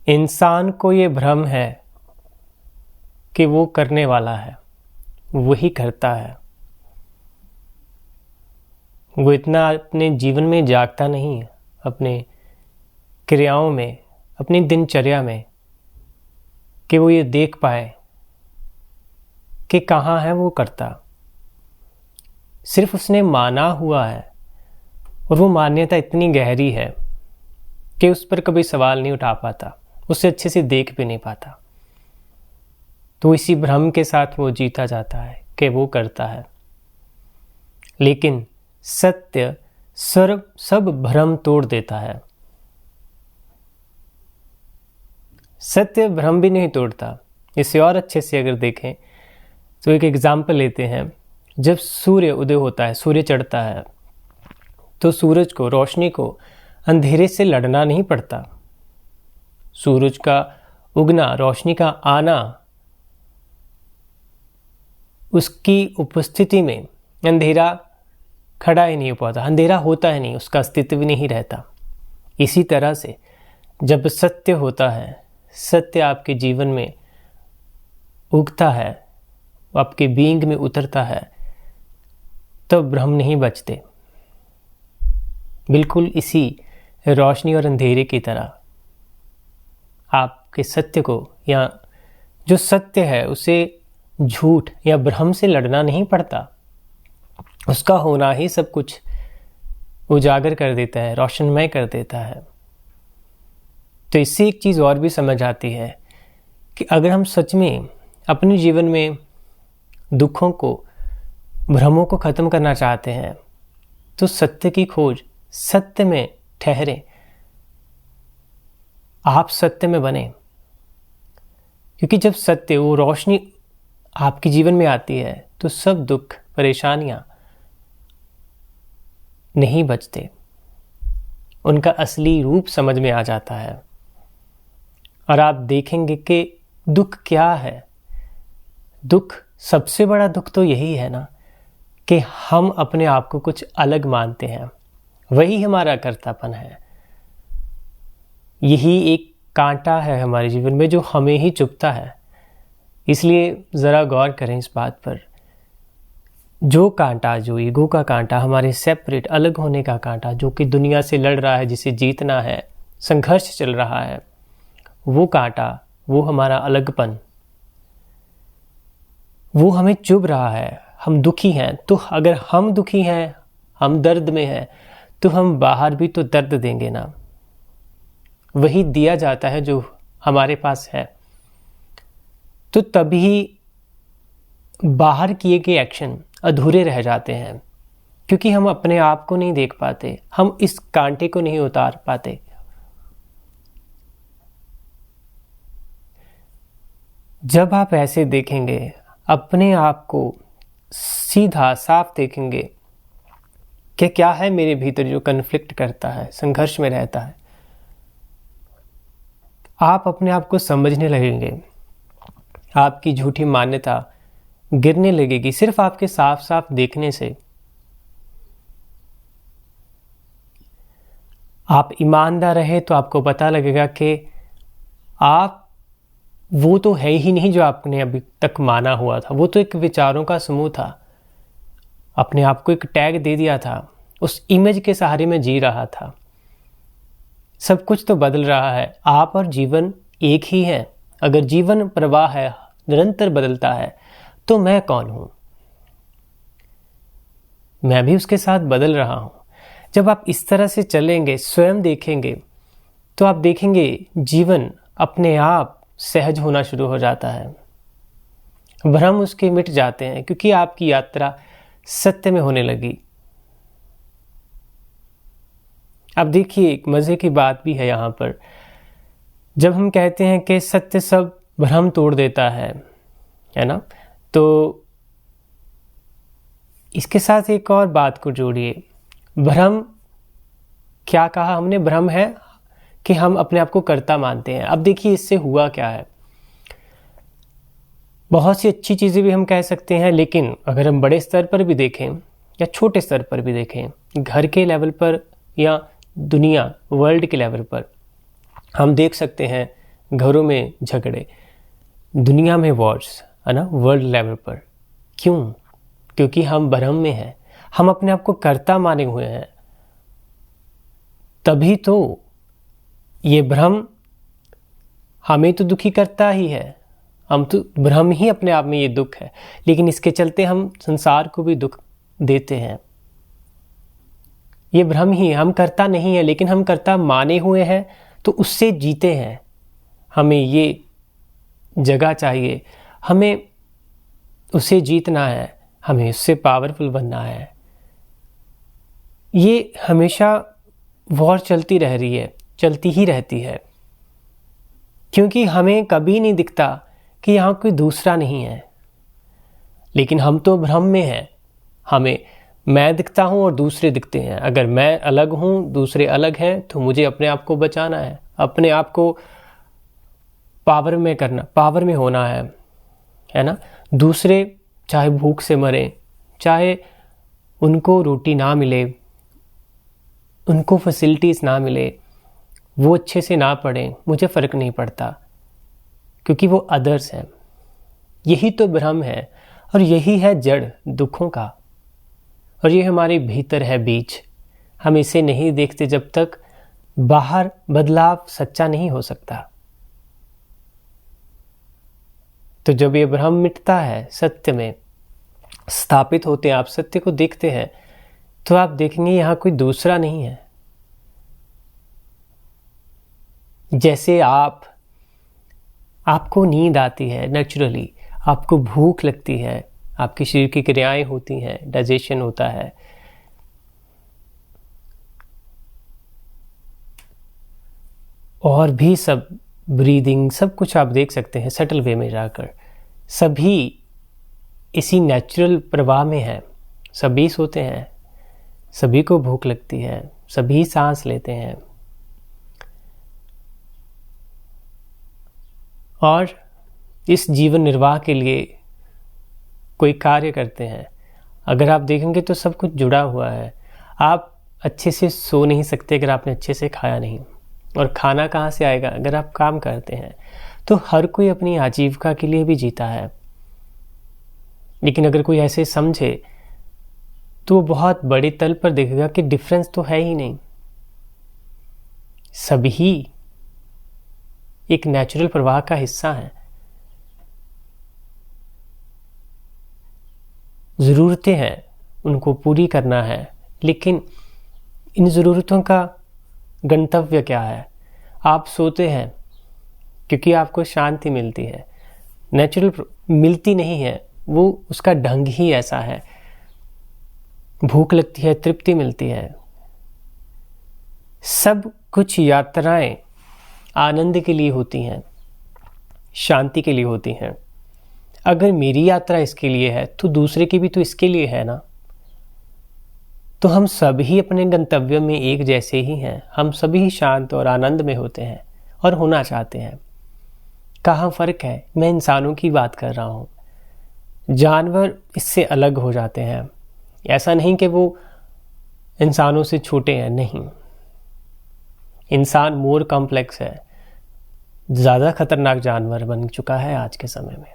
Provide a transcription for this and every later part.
इंसान को ये भ्रम है कि वो करने वाला है, वही करता है। वो इतना अपने जीवन में जागता नहीं है, अपने क्रियाओं में, अपनी दिनचर्या में, कि वो ये देख पाए कि कहाँ है वो करता। सिर्फ उसने माना हुआ है और वो मान्यता इतनी गहरी है कि उस पर कभी सवाल नहीं उठा पाता, उसे अच्छे से देख भी नहीं पाता। तो इसी भ्रम के साथ वो जीता जाता है कि वो करता है। लेकिन सत्य सब भ्रम तोड़ देता है। सत्य भ्रम भी नहीं तोड़ता। इसे और अच्छे से अगर देखें तो एक एग्जाम्पल लेते हैं। जब सूर्य उदय होता है, सूर्य चढ़ता है, तो सूरज को, रोशनी को अंधेरे से लड़ना नहीं पड़ता। सूरज का उगना, रोशनी का आना, उसकी उपस्थिति में अंधेरा खड़ा ही नहीं हो पाता, अंधेरा होता ही नहीं, उसका अस्तित्व भी नहीं रहता। इसी तरह से जब सत्य होता है, सत्य आपके जीवन में उगता है, आपके बीइंग में उतरता है, तब भ्रम नहीं बचते। बिल्कुल इसी रोशनी और अंधेरे की तरह आपके सत्य को, या जो सत्य है उसे झूठ या भ्रम से लड़ना नहीं पड़ता। उसका होना ही सब कुछ उजागर कर देता है, रोशनमय कर देता है। तो इससे एक चीज़ और भी समझ आती है कि अगर हम सच में अपने जीवन में दुखों को, भ्रमों को ख़त्म करना चाहते हैं, तो सत्य की खोज, सत्य में ठहरें, आप सत्य में बने। क्योंकि जब सत्य, वो रोशनी आपके जीवन में आती है, तो सब दुख, परेशानियां नहीं बचते, उनका असली रूप समझ में आ जाता है। और आप देखेंगे कि दुख क्या है। दुख, सबसे बड़ा दुख तो यही है ना, कि हम अपने आप को कुछ अलग मानते हैं। वही हमारा कर्तापन है। यही एक कांटा है हमारे जीवन में जो हमें ही चुभता है। इसलिए ज़रा गौर करें इस बात पर। जो कांटा, जो ईगो का कांटा, हमारे सेपरेट, अलग होने का कांटा, जो कि दुनिया से लड़ रहा है, जिसे जीतना है, संघर्ष चल रहा है, वो कांटा, वो हमारा अलगपन, वो हमें चुभ रहा है। हम दुखी हैं, तो अगर हम दुखी हैं, हम दर्द में हैं, तो हम बाहर भी तो दर्द देंगे ना। वही दिया जाता है जो हमारे पास है। तो तभी बाहर किए गए एक्शन अधूरे रह जाते हैं, क्योंकि हम अपने आप को नहीं देख पाते, हम इस कांटे को नहीं उतार पाते। जब आप ऐसे देखेंगे, अपने आप को सीधा साफ देखेंगे कि क्या है मेरे भीतर जो कन्फ्लिक्ट करता है, संघर्ष में रहता है, आप अपने आप को समझने लगेंगे। आपकी झूठी मान्यता गिरने लगेगी सिर्फ आपके साफ साफ देखने से। आप ईमानदार रहे तो आपको पता लगेगा कि आप वो तो है ही नहीं जो आपने अभी तक माना हुआ था। वो तो एक विचारों का समूह था। अपने आप को एक टैग दे दिया था, उस इमेज के सहारे में जी रहा था। सब कुछ तो बदल रहा है। आप और जीवन एक ही है। अगर जीवन प्रवाह है, निरंतर बदलता है, तो मैं कौन हूं? मैं भी उसके साथ बदल रहा हूं। जब आप इस तरह से चलेंगे, स्वयं देखेंगे, तो आप देखेंगे जीवन अपने आप सहज होना शुरू हो जाता है। भ्रम उसके मिट जाते हैं, क्योंकि आपकी यात्रा सत्य में होने लगी। अब देखिए, एक मजे की बात भी है यहाँ पर। जब हम कहते हैं कि सत्य सब भ्रम तोड़ देता है ना, तो इसके साथ एक और बात को जोड़िए। भ्रम, क्या कहा हमने? भ्रम है कि हम अपने आप को कर्ता मानते हैं। अब देखिए इससे हुआ क्या है। बहुत सी अच्छी चीज़ें भी हम कह सकते हैं, लेकिन अगर हम बड़े स्तर पर भी देखें या छोटे स्तर पर भी देखें, घर के लेवल पर या दुनिया, वर्ल्ड के लेवल पर, हम देख सकते हैं घरों में झगड़े, दुनिया में वॉर्स, है ना, वर्ल्ड लेवल पर। क्यों? क्योंकि हम भ्रम में हैं, हम अपने आप को कर्ता माने हुए हैं। तभी तो ये भ्रम हमें तो दुखी करता ही है, हम तो भ्रम ही अपने आप में ये दुख है, लेकिन इसके चलते हम संसार को भी दुख देते हैं। ये भ्रम ही, हम कर्ता नहीं है लेकिन हम कर्ता माने हुए हैं, तो उससे जीते हैं। हमें ये जगह चाहिए, हमें उसे जीतना है, हमें उससे पावरफुल बनना है। ये हमेशा वॉर चलती रह रही है, चलती ही रहती है, क्योंकि हमें कभी नहीं दिखता कि यहाँ कोई दूसरा नहीं है। लेकिन हम तो भ्रम में हैं, हमें मैं दिखता हूँ और दूसरे दिखते हैं। अगर मैं अलग हूँ, दूसरे अलग हैं, तो मुझे अपने आप को बचाना है, अपने आप को पावर में होना है ना। दूसरे चाहे भूख से मरे, चाहे उनको रोटी ना मिले, उनको फैसिलिटीज़ ना मिले, वो अच्छे से ना पढ़ें, मुझे फ़र्क नहीं पड़ता, क्योंकि वो अदर्स हैं। यही तो भ्रम है और यही है जड़ दुखों का। और ये हमारे भीतर है बीज, हम इसे नहीं देखते जब तक बाहर बदलाव सच्चा नहीं हो सकता। तो जब ये भ्रम मिटता है, सत्य में स्थापित होते हैं, आप सत्य को देखते हैं, तो आप देखेंगे यहाँ कोई दूसरा नहीं है। जैसे आपको नींद आती है नेचुरली, आपको भूख लगती है, आपके शरीर की क्रियाएं होती हैं, डाइजेशन होता है, और भी सब ब्रीदिंग, सब कुछ आप देख सकते हैं सटल वे में जाकर। सभी इसी नेचुरल प्रवाह में है। सभी सोते हैं, सभी को भूख लगती है, सभी सांस लेते हैं और इस जीवन निर्वाह के लिए कोई कार्य करते हैं। अगर आप देखेंगे तो सब कुछ जुड़ा हुआ है। आप अच्छे से सो नहीं सकते अगर आपने अच्छे से खाया नहीं, और खाना कहाँ से आएगा अगर आप काम करते हैं। तो हर कोई अपनी आजीविका के लिए भी जीता है, लेकिन अगर कोई ऐसे समझे तो बहुत बड़े तल पर देखेगा कि डिफरेंस तो है ही नहीं। सभी एक नेचुरल प्रवाह का हिस्सा है। ज़रूरतें हैं, उनको पूरी करना है, लेकिन इन ज़रूरतों का गंतव्य क्या है? आप सोते हैं क्योंकि आपको शांति मिलती है, नेचुरल मिलती नहीं है, वो उसका ढंग ही ऐसा है। भूख लगती है, तृप्ति मिलती है। सब कुछ यात्राएं आनंद के लिए होती हैं, शांति के लिए होती हैं। अगर मेरी यात्रा इसके लिए है तो दूसरे की भी तो इसके लिए है ना। तो हम सभी अपने गंतव्य में एक जैसे ही हैं, हम सभी शांत और आनंद में होते हैं और होना चाहते हैं। कहाँ फ़र्क है? मैं इंसानों की बात कर रहा हूँ। जानवर इससे अलग हो जाते हैं। ऐसा नहीं कि वो इंसानों से छोटे हैं, नहीं। इंसान मोर कॉम्प्लेक्स है, ज़्यादा खतरनाक जानवर बन चुका है आज के समय में।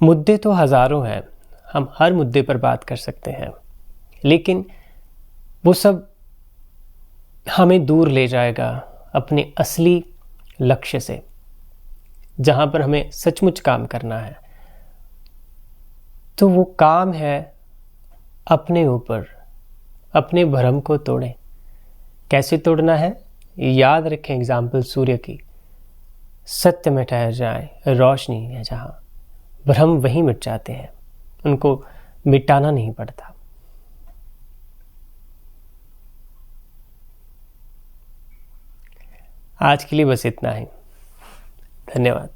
मुद्दे तो हज़ारों हैं, हम हर मुद्दे पर बात कर सकते हैं, लेकिन वो सब हमें दूर ले जाएगा अपने असली लक्ष्य से, जहाँ पर हमें सचमुच काम करना है। तो वो काम है अपने ऊपर, अपने भ्रम को तोड़ें। कैसे तोड़ना है? याद रखें एग्जाम्पल सूर्य की। सत्य में ठहर जाए, रोशनी है जहाँ, भ्रम वहीं मिट जाते हैं, उनको मिटाना नहीं पड़ता। आज के लिए बस इतना ही। धन्यवाद।